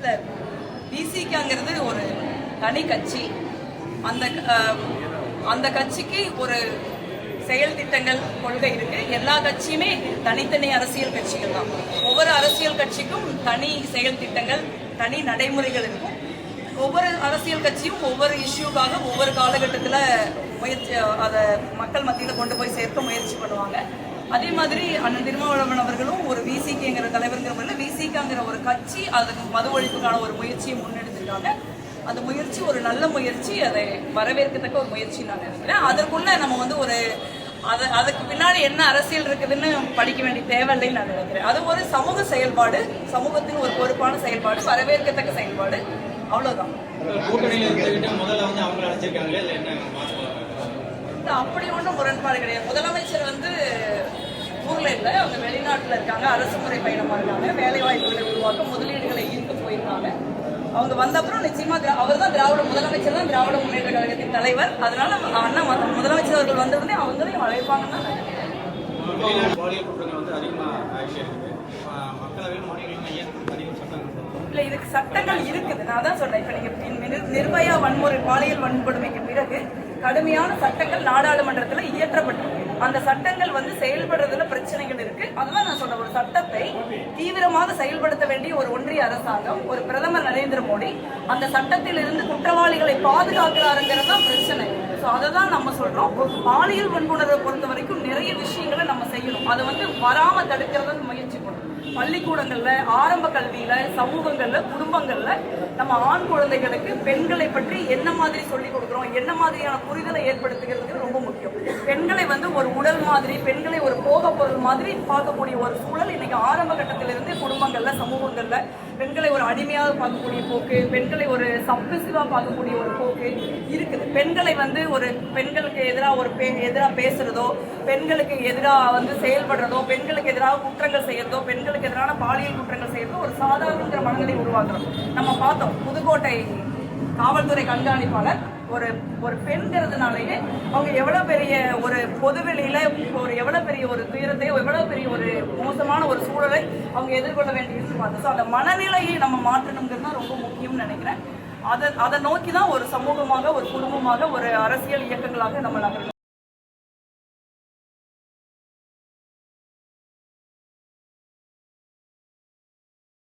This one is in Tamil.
இல்லை, விசிகாங்கிறது ஒரு தனி கட்சி. அந்த கட்சிக்கு ஒரு செயல் திட்டங்கள், கொள்கை இருக்கு. எல்லா கட்சியுமே தனித்தனி அரசியல் கட்சிகள் தான். ஒவ்வொரு அரசியல் கட்சிக்கும் தனி செயல் திட்டங்கள், தனி நடைமுறைகள் இருக்கும். ஒவ்வொரு அரசியல் கட்சியும் ஒவ்வொரு இஷ்யூக்காக ஒவ்வொரு காலகட்டத்தில் அதை மக்கள் மத்தியில் கொண்டு போய் சேர்க்க முயற்சி பண்ணுவாங்க. அதே மாதிரி அண்ணன் திருமாவளவன் அவர்களும் ஒரு விசிகேங்கிற தலைவர்கிற முறையில் விசிகாங்கிற ஒரு கட்சி அதுக்கு மது ஒழிப்புக்கான ஒரு முயற்சியை முன்னெடுத்திருக்காங்க. அந்த முயற்சி ஒரு நல்ல முயற்சி, அதை வரவேற்கத்தக்க ஒரு முயற்சி நான் நினைக்கிறேன். அதற்குள்ள நம்ம ஒரு அதுக்கு பின்னாடி என்ன அரசியல் இருக்குதுன்னு படிக்க வேண்டிய தேவையில்லைன்னு நான் நினைக்கிறேன். அது ஒரு சமூக செயல்பாடு, சமூகத்தின் ஒரு பொறுப்பான செயல்பாடு, வரவேற்கத்தக்க செயல்பாடு, அவ்வளவுதான். அப்படி ஒன்றும் முரண்பாடு கிடையாது. முதலமைச்சர் ஊர்ல இல்லை, அவங்க வெளிநாட்டுல இருக்காங்க, அரசு முறை பயணமா இருக்காங்க, வேலை வாய்ப்புகளை உருவாக்க, முதலீடுகளை ஈர்க்க போயிருக்காங்க. அவங்க வந்த அப்புறம் நிச்சயமா அவர் தான் முதலமைச்சர் தான் திராவிட முன்னேற்ற கழகத்தின் தலைவர். அதனால அண்ணா முதலமைச்சர் அவர்கள் வந்தவுடனே அவங்களையும் அழைப்பாங்கன்னா இல்ல, இதுக்கு சட்டங்கள் இருக்குது. நான் தான் சொன்னேன், இப்ப நீங்க நிர்பயா வன்முறை பாலியல் வன்கொடுமைக்கு பிறகு கடுமையான சட்டங்கள் நாடாளுமன்றத்தில் இயற்றப்பட்டிருக்கு. அந்த சட்டங்கள் செயல்படுறதுல பிரச்சனைகள் இருக்கு. அதுதான் நான் சொன்ன, ஒரு சட்டத்தை தீவிரமாக செயல்படுத்த வேண்டிய ஒரு ஒன்றிய அரசாங்கம், ஒரு பிரதமர் நரேந்திர மோடி அந்த சட்டத்தில் இருந்து குற்றவாளிகளை பாதுகாக்கிறாருங்கிறது தான் பிரச்சனை. அதை தான் நம்ம சொல்றோம். பாலியல் வன்புணர்வை பொறுத்த வரைக்கும் நிறைய விஷயங்களை நம்ம செய்யணும். அதை வராம தடுக்கிறத முயற்சி பண்ணணும். பள்ளிக்கூடங்கள்ல, ஆரம்ப கல்வியில, சமூகங்கள்ல, குடும்பங்கள்ல நம்ம ஆண் குழந்தைகளுக்கு பெண்களை பற்றி என்ன மாதிரி சொல்லிக் கொடுக்குறோம், என்ன மாதிரியான புரிதலை ஏற்படுத்துகிறதுக்கு ரொம்ப முக்கியம். பெண்களை ஒரு உடல் மாதிரி, பெண்களை ஒரு போக பொருள் மாதிரி பார்க்கக்கூடிய ஒரு சூழல் இன்னைக்கு ஆரம்ப கட்டத்திலிருந்து குடும்பங்கள்ல, சமூகங்கள்ல பெண்களை ஒரு அடிமையாக பார்க்கக்கூடிய போக்கு, பெண்களை ஒரு சப்மிசிவா பார்க்கக்கூடிய ஒரு போக்கு இருக்குது. பெண்களை ஒரு பெண்களுக்கு எதிராக பேசுறதோ, பெண்களுக்கு எதிராக செயல்படுறதோ, பெண்களுக்கு எதிராக குற்றங்கள் செய்யறதோ, பெண்களுக்கு எதிரான பாலியல் குற்றங்கள் செய்யறதோ ஒரு சாதாரண மனநிலை உருவாக்குறோம். நம்ம பார்த்தோம், புதுக்கோட்டை காவல்துறை கண்காணிப்பாளர் ஒரு பெண்கிறதுனாலேயே அவங்க எவ்வளவு பெரிய ஒரு பொதுவெளியில எவ்வளவு பெரிய ஒரு துயரத்தை, எவ்வளவு பெரிய ஒரு மோசமான ஒரு சூழலை அவங்க எதிர்கொள்ள வேண்டியிருக்கு பார்த்தோம். ஸோ அந்த மனநிலையை நம்ம மாற்றணுங்கிறது தான் ரொம்ப முக்கியம்னு நினைக்கிறேன். அதை நோக்கி தான் ஒரு சமூகமாக, ஒரு குடும்பமாக, ஒரு அரசியல் இயக்கங்களாக நம்ம நகரணும்.